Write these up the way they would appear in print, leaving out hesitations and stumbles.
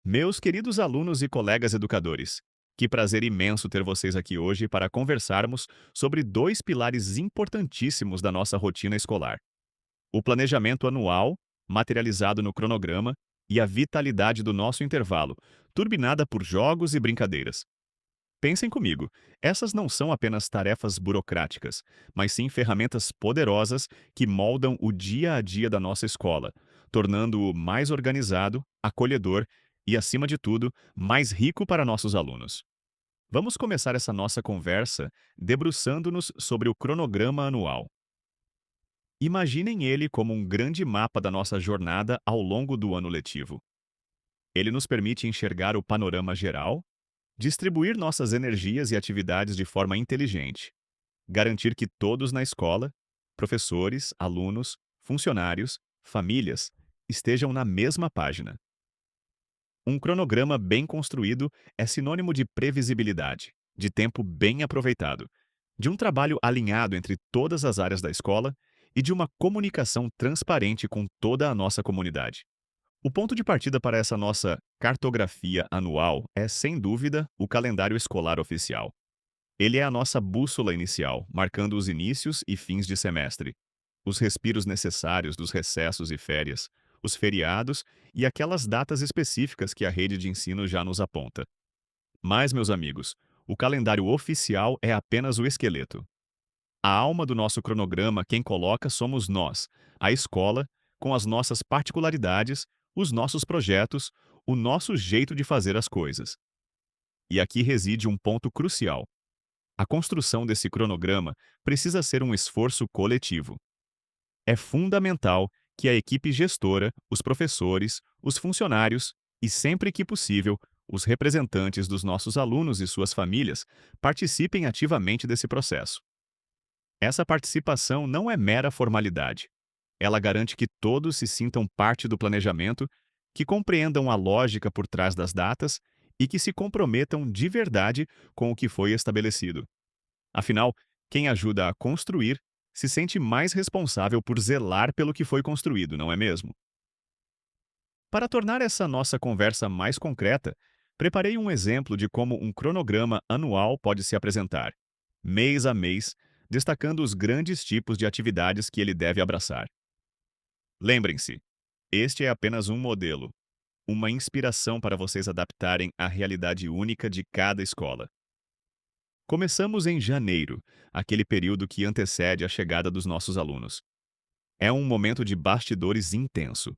Meus queridos alunos e colegas educadores, que prazer imenso ter vocês aqui hoje para conversarmos sobre dois pilares importantíssimos da nossa rotina escolar: o planejamento anual, materializado no cronograma, e a vitalidade do nosso intervalo, turbinada por jogos e brincadeiras. Pensem comigo, essas não são apenas tarefas burocráticas, mas sim ferramentas poderosas que moldam o dia a dia da nossa escola, tornando-o mais organizado, acolhedor e, acima de tudo, mais rico para nossos alunos. Vamos começar essa nossa conversa debruçando-nos sobre o cronograma anual. Imaginem ele como um grande mapa da nossa jornada ao longo do ano letivo. Ele nos permite enxergar o panorama geral, distribuir nossas energias e atividades de forma inteligente, garantir que todos na escola, professores, alunos, funcionários, famílias, estejam na mesma página. Um cronograma bem construído é sinônimo de previsibilidade, de tempo bem aproveitado, de um trabalho alinhado entre todas as áreas da escola e de uma comunicação transparente com toda a nossa comunidade. O ponto de partida para essa nossa cartografia anual é, sem dúvida, o calendário escolar oficial. Ele é a nossa bússola inicial, marcando os inícios e fins de semestre, os respiros necessários dos recessos e férias, os feriados e aquelas datas específicas que a rede de ensino já nos aponta. Mas, meus amigos, o calendário oficial é apenas o esqueleto. A alma do nosso cronograma, quem coloca somos nós, a escola, com as nossas particularidades, os nossos projetos, o nosso jeito de fazer as coisas. E aqui reside um ponto crucial. A construção desse cronograma precisa ser um esforço coletivo. É fundamental que a equipe gestora, os professores, os funcionários e, sempre que possível, os representantes dos nossos alunos e suas famílias participem ativamente desse processo. Essa participação não é mera formalidade. Ela garante que todos se sintam parte do planejamento, que compreendam a lógica por trás das datas e que se comprometam de verdade com o que foi estabelecido. Afinal, quem ajuda a construir se sente mais responsável por zelar pelo que foi construído, não é mesmo? Para tornar essa nossa conversa mais concreta, preparei um exemplo de como um cronograma anual pode se apresentar, mês a mês, destacando os grandes tipos de atividades que ele deve abraçar. Lembrem-se, este é apenas um modelo, uma inspiração para vocês adaptarem à realidade única de cada escola. Começamos em janeiro, aquele período que antecede a chegada dos nossos alunos. É um momento de bastidores intenso.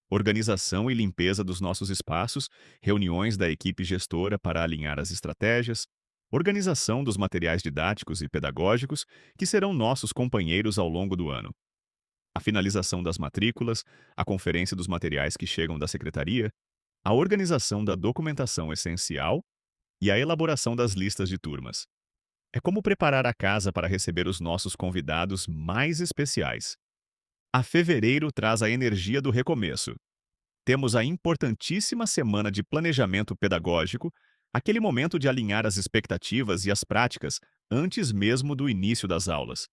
Organização e limpeza dos nossos espaços, reuniões da equipe gestora para alinhar as estratégias, organização dos materiais didáticos e pedagógicos que serão nossos companheiros ao longo do ano, a finalização das matrículas, a conferência dos materiais que chegam da secretaria, a organização da documentação essencial e a elaboração das listas de turmas. É como preparar a casa para receber os nossos convidados mais especiais. A fevereiro traz a energia do recomeço. Temos a importantíssima semana de planejamento pedagógico, aquele momento de alinhar as expectativas e as práticas antes mesmo do início das aulas.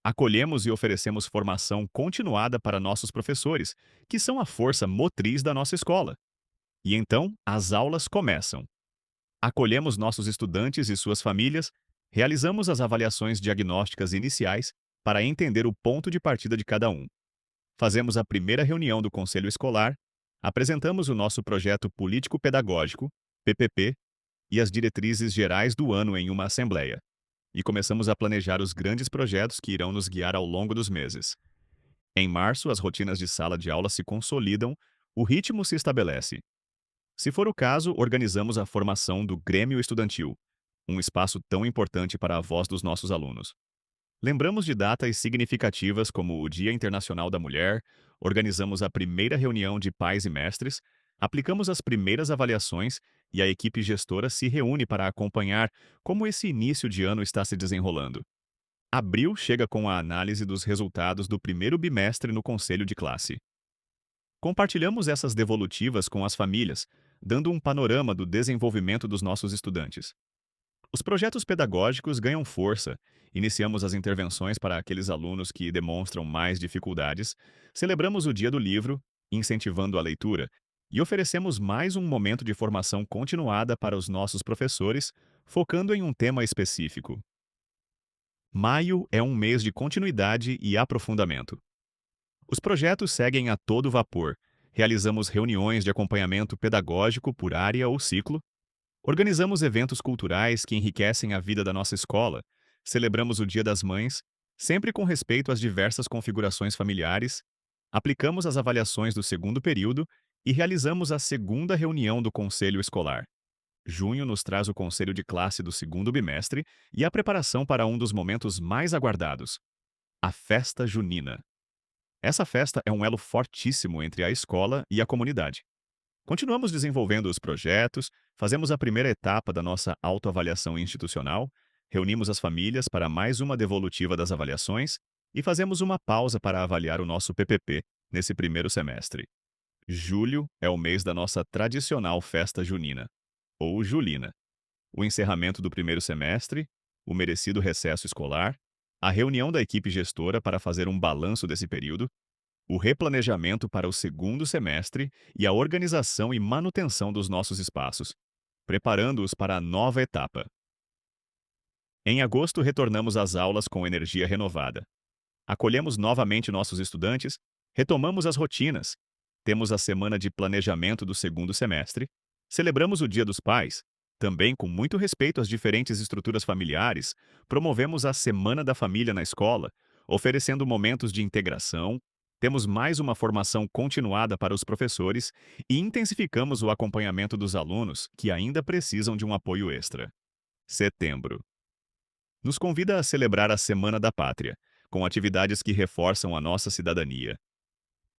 Acolhemos e oferecemos formação continuada para nossos professores, que são a força motriz da nossa escola. E então, as aulas começam. Acolhemos nossos estudantes e suas famílias, realizamos as avaliações diagnósticas iniciais para entender o ponto de partida de cada um. Fazemos a primeira reunião do Conselho Escolar, apresentamos o nosso projeto político-pedagógico, PPP, e as diretrizes gerais do ano em uma assembleia. E começamos a planejar os grandes projetos que irão nos guiar ao longo dos meses. Em março, as rotinas de sala de aula se consolidam, o ritmo se estabelece. Se for o caso, organizamos a formação do Grêmio Estudantil, um espaço tão importante para a voz dos nossos alunos. Lembramos de datas significativas como o Dia Internacional da Mulher, organizamos a primeira reunião de pais e mestres, aplicamos as primeiras avaliações e a equipe gestora se reúne para acompanhar como esse início de ano está se desenrolando. Abril chega com a análise dos resultados do primeiro bimestre no conselho de classe. Compartilhamos essas devolutivas com as famílias, dando um panorama do desenvolvimento dos nossos estudantes. Os projetos pedagógicos ganham força, iniciamos as intervenções para aqueles alunos que demonstram mais dificuldades, celebramos o Dia do Livro, incentivando a leitura, E oferecemos mais um momento de formação continuada para os nossos professores, focando em um tema específico. Maio é um mês de continuidade e aprofundamento. Os projetos seguem a todo vapor. Realizamos reuniões de acompanhamento pedagógico por área ou ciclo, organizamos eventos culturais que enriquecem a vida da nossa escola, celebramos o Dia das Mães, sempre com respeito às diversas configurações familiares, aplicamos as avaliações do segundo período e realizamos a segunda reunião do Conselho Escolar. Junho nos traz o conselho de classe do segundo bimestre e a preparação para um dos momentos mais aguardados, a festa junina. Essa festa é um elo fortíssimo entre a escola e a comunidade. Continuamos desenvolvendo os projetos, fazemos a primeira etapa da nossa autoavaliação institucional, reunimos as famílias para mais uma devolutiva das avaliações e fazemos uma pausa para avaliar o nosso PPP nesse primeiro semestre. Julho é o mês da nossa tradicional festa junina, ou julina. O encerramento do primeiro semestre, o merecido recesso escolar, a reunião da equipe gestora para fazer um balanço desse período, o replanejamento para o segundo semestre e a organização e manutenção dos nossos espaços, preparando-os para a nova etapa. Em agosto, retornamos às aulas com energia renovada. Acolhemos novamente nossos estudantes, retomamos as rotinas, temos a semana de planejamento do segundo semestre, celebramos o Dia dos Pais, também com muito respeito às diferentes estruturas familiares, promovemos a Semana da Família na escola, oferecendo momentos de integração, temos mais uma formação continuada para os professores e intensificamos o acompanhamento dos alunos que ainda precisam de um apoio extra. Setembro. Nos convida a celebrar a Semana da Pátria, com atividades que reforçam a nossa cidadania.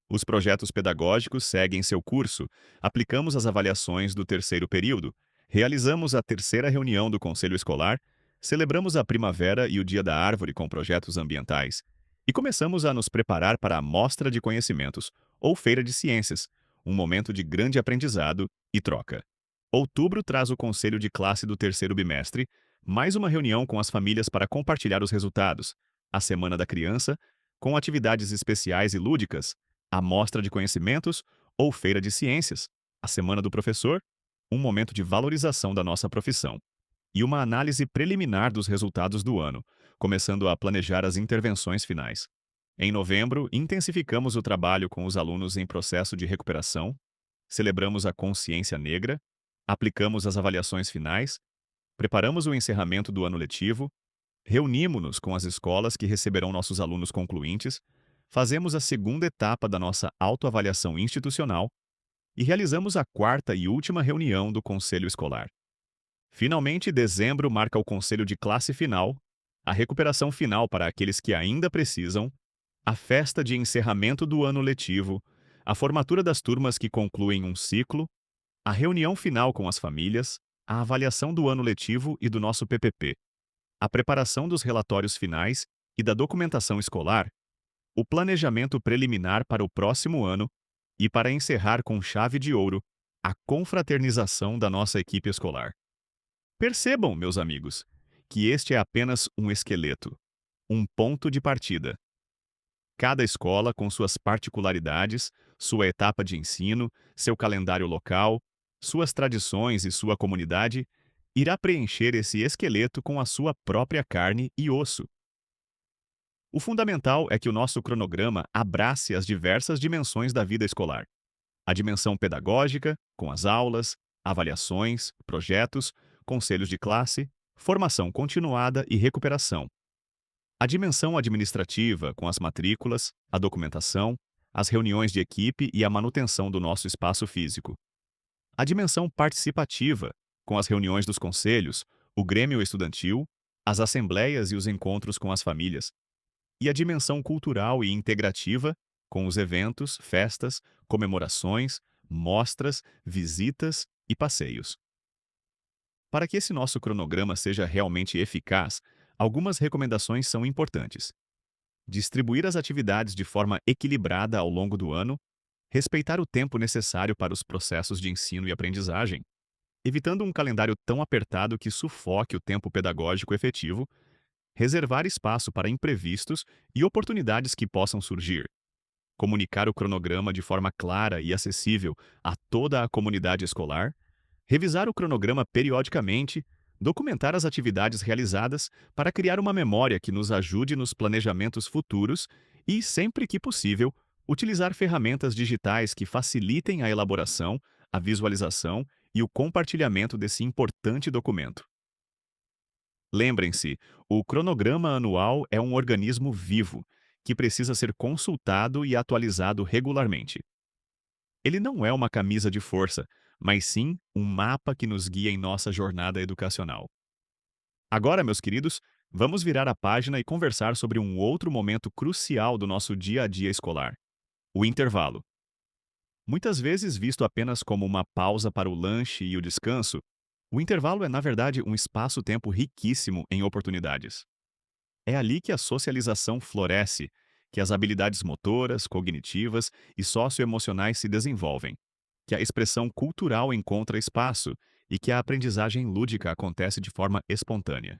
Os projetos pedagógicos seguem seu curso, aplicamos as avaliações do terceiro período, realizamos a terceira reunião do Conselho Escolar, celebramos a Primavera e o Dia da Árvore com projetos ambientais e começamos a nos preparar para a Mostra de Conhecimentos, ou Feira de Ciências, um momento de grande aprendizado e troca. Outubro traz o Conselho de Classe do terceiro bimestre, mais uma reunião com as famílias para compartilhar os resultados, a Semana da Criança, com atividades especiais e lúdicas, a Mostra de Conhecimentos ou Feira de Ciências, a Semana do Professor, um momento de valorização da nossa profissão, e uma análise preliminar dos resultados do ano, começando a planejar as intervenções finais. Em novembro, intensificamos o trabalho com os alunos em processo de recuperação, celebramos a consciência negra, aplicamos as avaliações finais, preparamos o encerramento do ano letivo, reunimos-nos com as escolas que receberão nossos alunos concluintes, fazemos a segunda etapa da nossa autoavaliação institucional e realizamos a quarta e última reunião do Conselho Escolar. Finalmente, dezembro marca o Conselho de Classe Final, a recuperação final para aqueles que ainda precisam, a festa de encerramento do ano letivo, a formatura das turmas que concluem um ciclo, a reunião final com as famílias, a avaliação do ano letivo e do nosso PPP, a preparação dos relatórios finais e da documentação escolar, o planejamento preliminar para o próximo ano e, para encerrar com chave de ouro, a confraternização da nossa equipe escolar. Percebam, meus amigos, que este é apenas um esqueleto, um ponto de partida. Cada escola, com suas particularidades, sua etapa de ensino, seu calendário local, suas tradições e sua comunidade, irá preencher esse esqueleto com a sua própria carne e osso. O fundamental é que o nosso cronograma abrace as diversas dimensões da vida escolar. A dimensão pedagógica, com as aulas, avaliações, projetos, conselhos de classe, formação continuada e recuperação. A dimensão administrativa, com as matrículas, a documentação, as reuniões de equipe e a manutenção do nosso espaço físico. A dimensão participativa, com as reuniões dos conselhos, o grêmio estudantil, as assembleias e os encontros com as famílias. E a dimensão cultural e integrativa, com os eventos, festas, comemorações, mostras, visitas e passeios. Para que esse nosso cronograma seja realmente eficaz, algumas recomendações são importantes. Distribuir as atividades de forma equilibrada ao longo do ano, respeitar o tempo necessário para os processos de ensino e aprendizagem, evitando um calendário tão apertado que sufoque o tempo pedagógico efetivo, reservar espaço para imprevistos e oportunidades que possam surgir. comunicar o cronograma de forma clara e acessível a toda a comunidade escolar, revisar o cronograma periodicamente, documentar as atividades realizadas para criar uma memória que nos ajude nos planejamentos futuros e, sempre que possível, utilizar ferramentas digitais que facilitem a elaboração, a visualização e o compartilhamento desse importante documento. Lembrem-se, o cronograma anual é um organismo vivo, que precisa ser consultado e atualizado regularmente. Ele não é uma camisa de força, mas sim um mapa que nos guia em nossa jornada educacional. Agora, meus queridos, vamos virar a página e conversar sobre um outro momento crucial do nosso dia a dia escolar: o intervalo. Muitas vezes visto apenas como uma pausa para o lanche e o descanso, o intervalo é, na verdade, um espaço-tempo riquíssimo em oportunidades. É ali que a socialização floresce, que as habilidades motoras, cognitivas e socioemocionais se desenvolvem, que a expressão cultural encontra espaço e que a aprendizagem lúdica acontece de forma espontânea.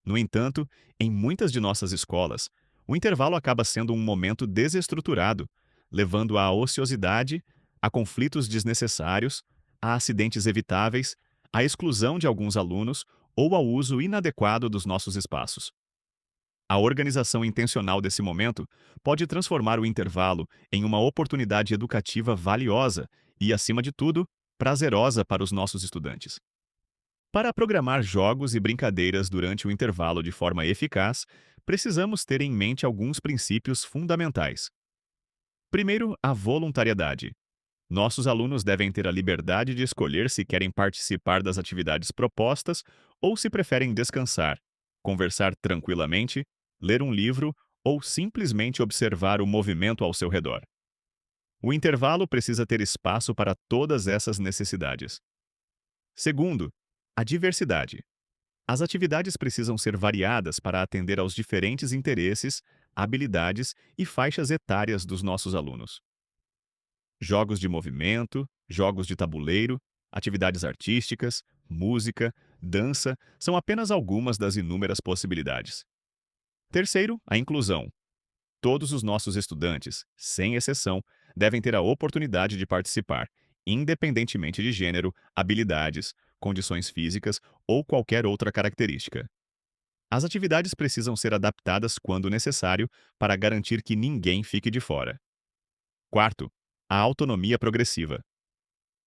No entanto, em muitas de nossas escolas, o intervalo acaba sendo um momento desestruturado, levando à ociosidade, a conflitos desnecessários, a acidentes evitáveis, à exclusão de alguns alunos ou ao uso inadequado dos nossos espaços. A organização intencional desse momento pode transformar o intervalo em uma oportunidade educativa valiosa e, acima de tudo, prazerosa para os nossos estudantes. Para programar jogos e brincadeiras durante o intervalo de forma eficaz, precisamos ter em mente alguns princípios fundamentais. Primeiro, a voluntariedade. Nossos alunos devem ter a liberdade de escolher se querem participar das atividades propostas ou se preferem descansar, conversar tranquilamente, ler um livro ou simplesmente observar o movimento ao seu redor. O intervalo precisa ter espaço para todas essas necessidades. Segundo, a diversidade. As atividades precisam ser variadas para atender aos diferentes interesses, habilidades e faixas etárias dos nossos alunos. Jogos de movimento, jogos de tabuleiro, atividades artísticas, música, dança são apenas algumas das inúmeras possibilidades. Terceiro, a inclusão. Todos os nossos estudantes, sem exceção, devem ter a oportunidade de participar, independentemente de gênero, habilidades, condições físicas ou qualquer outra característica. As atividades precisam ser adaptadas quando necessário para garantir que ninguém fique de fora. Quarto, a autonomia progressiva.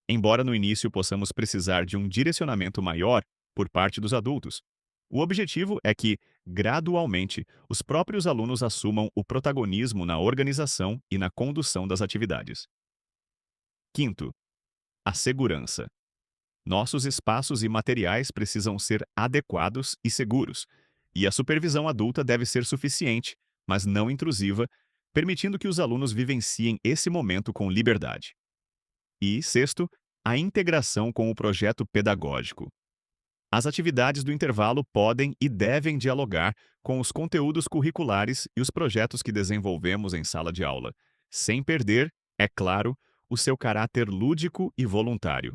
Embora no início possamos precisar de um direcionamento maior por parte dos adultos, o objetivo é que, gradualmente, os próprios alunos assumam o protagonismo na organização e na condução das atividades. Quinto, a segurança. Nossos espaços e materiais precisam ser adequados e seguros, e a supervisão adulta deve ser suficiente, mas não intrusiva, permitindo que os alunos vivenciem esse momento com liberdade. E, sexto, a integração com o projeto pedagógico. As atividades do intervalo podem e devem dialogar com os conteúdos curriculares e os projetos que desenvolvemos em sala de aula, sem perder, é claro, o seu caráter lúdico e voluntário.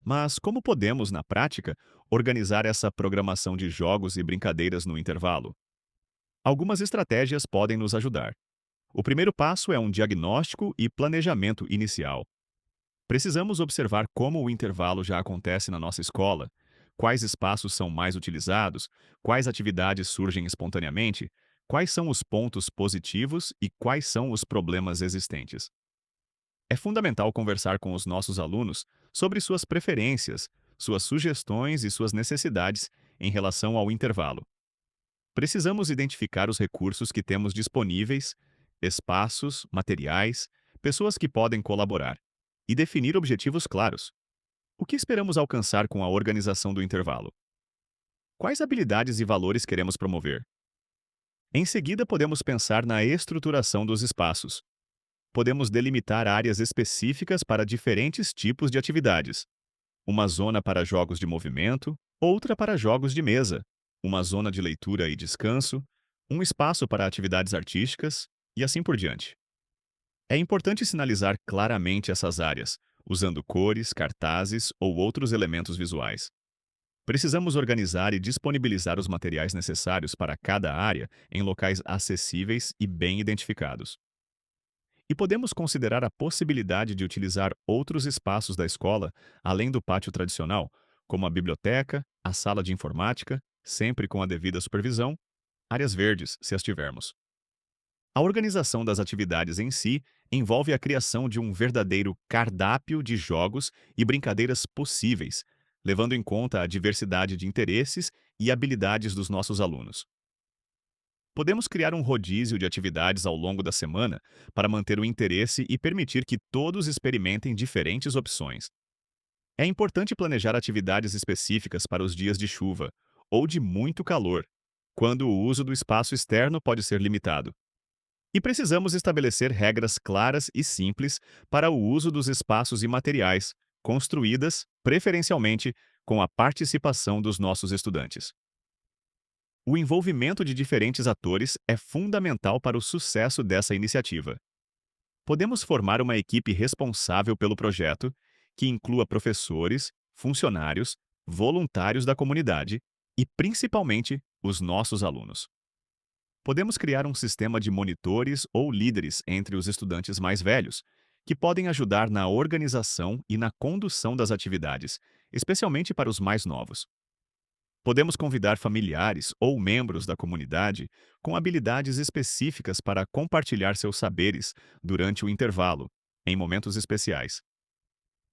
Mas como podemos, na prática, organizar essa programação de jogos e brincadeiras no intervalo? Algumas estratégias podem nos ajudar. O primeiro passo é um diagnóstico e planejamento inicial. Precisamos observar como o intervalo já acontece na nossa escola, quais espaços são mais utilizados, quais atividades surgem espontaneamente, quais são os pontos positivos e quais são os problemas existentes. É fundamental conversar com os nossos alunos sobre suas preferências, suas sugestões e suas necessidades em relação ao intervalo. Precisamos identificar os recursos que temos disponíveis, espaços, materiais, pessoas que podem colaborar, e definir objetivos claros. O que esperamos alcançar com a organização do intervalo? Quais habilidades e valores queremos promover? Em seguida, podemos pensar na estruturação dos espaços. Podemos delimitar áreas específicas para diferentes tipos de atividades. Uma zona para jogos de movimento, outra para jogos de mesa, uma zona de leitura e descanso, um espaço para atividades artísticas e assim por diante. É importante sinalizar claramente essas áreas, usando cores, cartazes ou outros elementos visuais. Precisamos organizar e disponibilizar os materiais necessários para cada área em locais acessíveis e bem identificados. E podemos considerar a possibilidade de utilizar outros espaços da escola, além do pátio tradicional, como a biblioteca, a sala de informática, sempre com a devida supervisão, áreas verdes, se as tivermos. A organização das atividades em si envolve a criação de um verdadeiro cardápio de jogos e brincadeiras possíveis, levando em conta a diversidade de interesses e habilidades dos nossos alunos. Podemos criar um rodízio de atividades ao longo da semana para manter o interesse e permitir que todos experimentem diferentes opções. É importante planejar atividades específicas para os dias de chuva ou de muito calor, quando o uso do espaço externo pode ser limitado. E precisamos estabelecer regras claras e simples para o uso dos espaços e materiais, construídas, preferencialmente, com a participação dos nossos estudantes. O envolvimento de diferentes atores é fundamental para o sucesso dessa iniciativa. Podemos formar uma equipe responsável pelo projeto, que inclua professores, funcionários, voluntários da comunidade e, principalmente, os nossos alunos. Podemos criar um sistema de monitores ou líderes entre os estudantes mais velhos, que podem ajudar na organização e na condução das atividades, especialmente para os mais novos. Podemos convidar familiares ou membros da comunidade com habilidades específicas para compartilhar seus saberes durante o intervalo, em momentos especiais.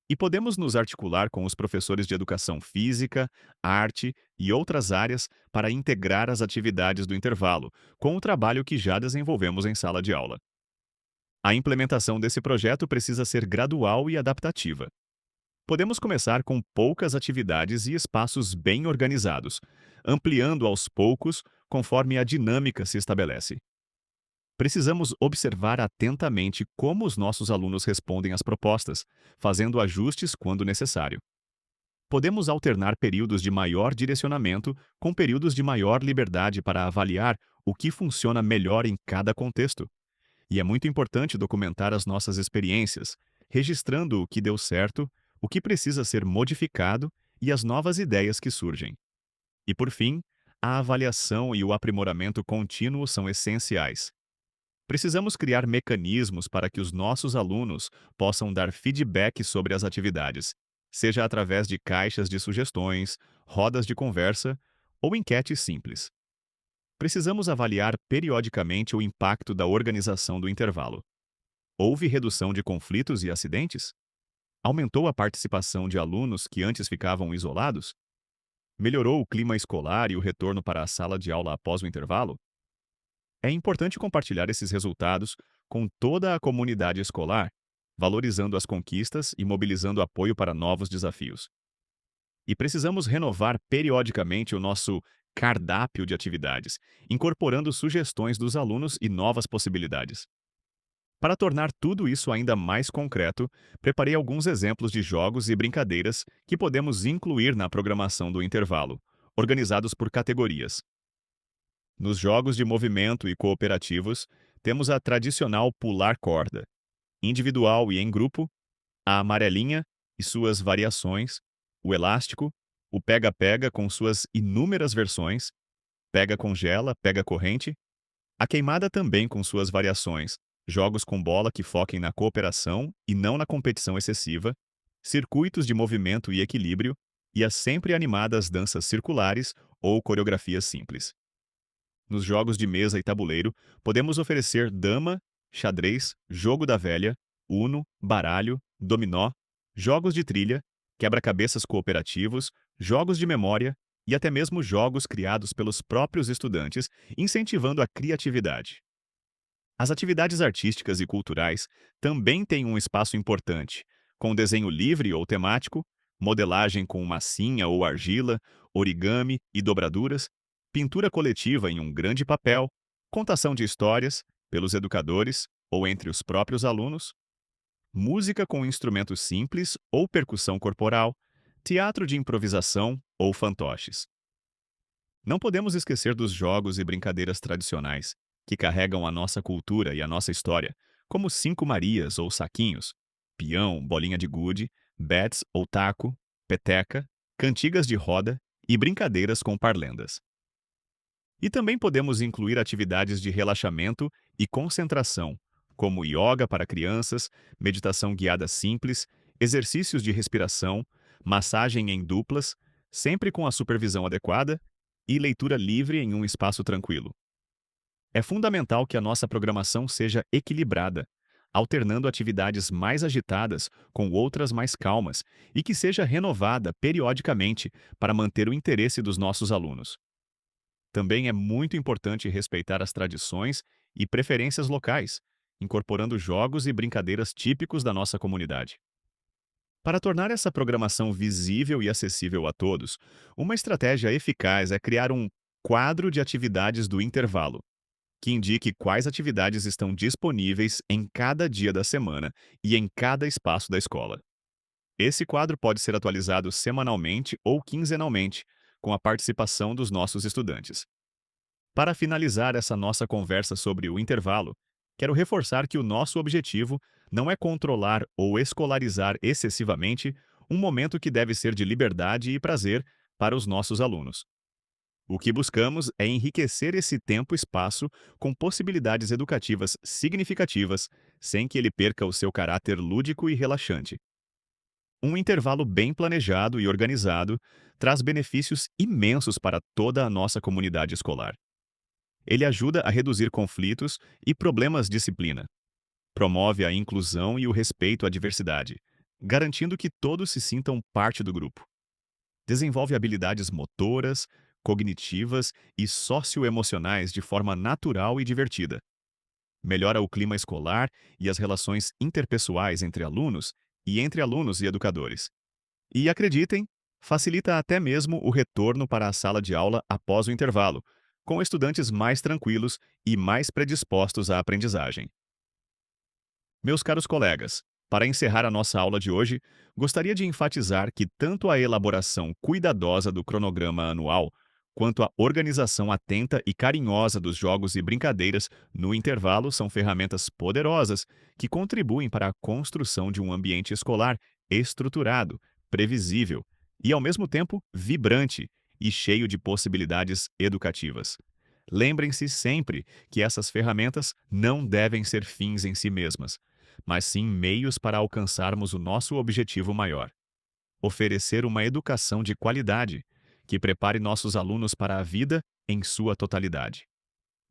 E podemos nos articular com os professores de educação física, arte e outras áreas para integrar as atividades do intervalo, com o trabalho que já desenvolvemos em sala de aula. A implementação desse projeto precisa ser gradual e adaptativa. Podemos começar com poucas atividades e espaços bem organizados, ampliando aos poucos conforme a dinâmica se estabelece. Precisamos observar atentamente como os nossos alunos respondem às propostas, fazendo ajustes quando necessário. Podemos alternar períodos de maior direcionamento com períodos de maior liberdade para avaliar o que funciona melhor em cada contexto. E é muito importante documentar as nossas experiências, registrando o que deu certo, o que precisa ser modificado e as novas ideias que surgem. E, por fim, a avaliação e o aprimoramento contínuo são essenciais. Precisamos criar mecanismos para que os nossos alunos possam dar feedback sobre as atividades, seja através de caixas de sugestões, rodas de conversa ou enquetes simples. Precisamos avaliar periodicamente o impacto da organização do intervalo. Houve redução de conflitos e acidentes? Aumentou a participação de alunos que antes ficavam isolados? Melhorou o clima escolar e o retorno para a sala de aula após o intervalo? É importante compartilhar esses resultados com toda a comunidade escolar, valorizando as conquistas e mobilizando apoio para novos desafios. E precisamos renovar periodicamente o nosso cardápio de atividades, incorporando sugestões dos alunos e novas possibilidades. Para tornar tudo isso ainda mais concreto, preparei alguns exemplos de jogos e brincadeiras que podemos incluir na programação do intervalo, organizados por categorias. Nos jogos de movimento e cooperativos, temos a tradicional pular corda, individual e em grupo, a amarelinha e suas variações, o elástico, o pega-pega com suas inúmeras versões, pega-congela, pega-corrente, a queimada também com suas variações, jogos com bola que foquem na cooperação e não na competição excessiva, circuitos de movimento e equilíbrio e as sempre animadas danças circulares ou coreografias simples. Nos jogos de mesa e tabuleiro, podemos oferecer dama, xadrez, jogo da velha, uno, baralho, dominó, jogos de trilha, quebra-cabeças cooperativos, jogos de memória e até mesmo jogos criados pelos próprios estudantes, incentivando a criatividade. As atividades artísticas e culturais também têm um espaço importante, com desenho livre ou temático, modelagem com massinha ou argila, origami e dobraduras, pintura coletiva em um grande papel, contação de histórias, pelos educadores ou entre os próprios alunos, música com instrumentos simples ou percussão corporal, teatro de improvisação ou fantoches. Não podemos esquecer dos jogos e brincadeiras tradicionais, que carregam a nossa cultura e a nossa história, como Cinco Marias ou Saquinhos, peão, bolinha de gude, bets ou taco, peteca, cantigas de roda e brincadeiras com parlendas. E também podemos incluir atividades de relaxamento e concentração, como yoga para crianças, meditação guiada simples, exercícios de respiração, massagem em duplas, sempre com a supervisão adequada, e leitura livre em um espaço tranquilo. É fundamental que a nossa programação seja equilibrada, alternando atividades mais agitadas com outras mais calmas e que seja renovada periodicamente para manter o interesse dos nossos alunos. Também é muito importante respeitar as tradições e preferências locais, incorporando jogos e brincadeiras típicos da nossa comunidade. Para tornar essa programação visível e acessível a todos, uma estratégia eficaz é criar um quadro de atividades do intervalo, que indique quais atividades estão disponíveis em cada dia da semana e em cada espaço da escola. Esse quadro pode ser atualizado semanalmente ou quinzenalmente, com a participação dos nossos estudantes. Para finalizar essa nossa conversa sobre o intervalo, quero reforçar que o nosso objetivo não é controlar ou escolarizar excessivamente um momento que deve ser de liberdade e prazer para os nossos alunos. O que buscamos é enriquecer esse tempo-espaço com possibilidades educativas significativas, sem que ele perca o seu caráter lúdico e relaxante. Um intervalo bem planejado e organizado traz benefícios imensos para toda a nossa comunidade escolar. Ele ajuda a reduzir conflitos e problemas de disciplina, promove a inclusão e o respeito à diversidade, garantindo que todos se sintam parte do grupo. Desenvolve habilidades motoras, cognitivas e socioemocionais de forma natural e divertida. Melhora o clima escolar e as relações interpessoais entre alunos e entre alunos e educadores. E acreditem, facilita até mesmo o retorno para a sala de aula após o intervalo, com estudantes mais tranquilos e mais predispostos à aprendizagem. Meus caros colegas, para encerrar a nossa aula de hoje, gostaria de enfatizar que tanto a elaboração cuidadosa do cronograma anual, quanto a organização atenta e carinhosa dos jogos e brincadeiras no intervalo são ferramentas poderosas que contribuem para a construção de um ambiente escolar estruturado, previsível e, ao mesmo tempo, vibrante e cheio de possibilidades educativas. Lembrem-se sempre que essas ferramentas não devem ser fins em si mesmas, mas sim meios para alcançarmos o nosso objetivo maior: oferecer uma educação de qualidade que prepare nossos alunos para a vida em sua totalidade.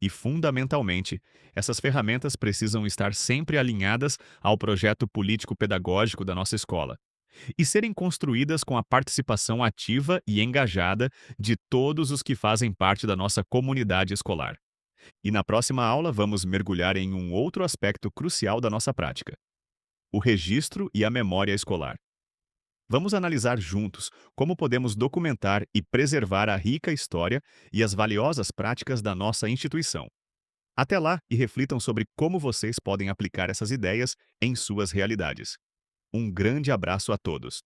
E, fundamentalmente, essas ferramentas precisam estar sempre alinhadas ao projeto político-pedagógico da nossa escola e serem construídas com a participação ativa e engajada de todos os que fazem parte da nossa comunidade escolar. E na próxima aula vamos mergulhar em um outro aspecto crucial da nossa prática: o registro e a memória escolar. Vamos analisar juntos como podemos documentar e preservar a rica história e as valiosas práticas da nossa instituição. Até lá e reflitam sobre como vocês podem aplicar essas ideias em suas realidades. Um grande abraço a todos.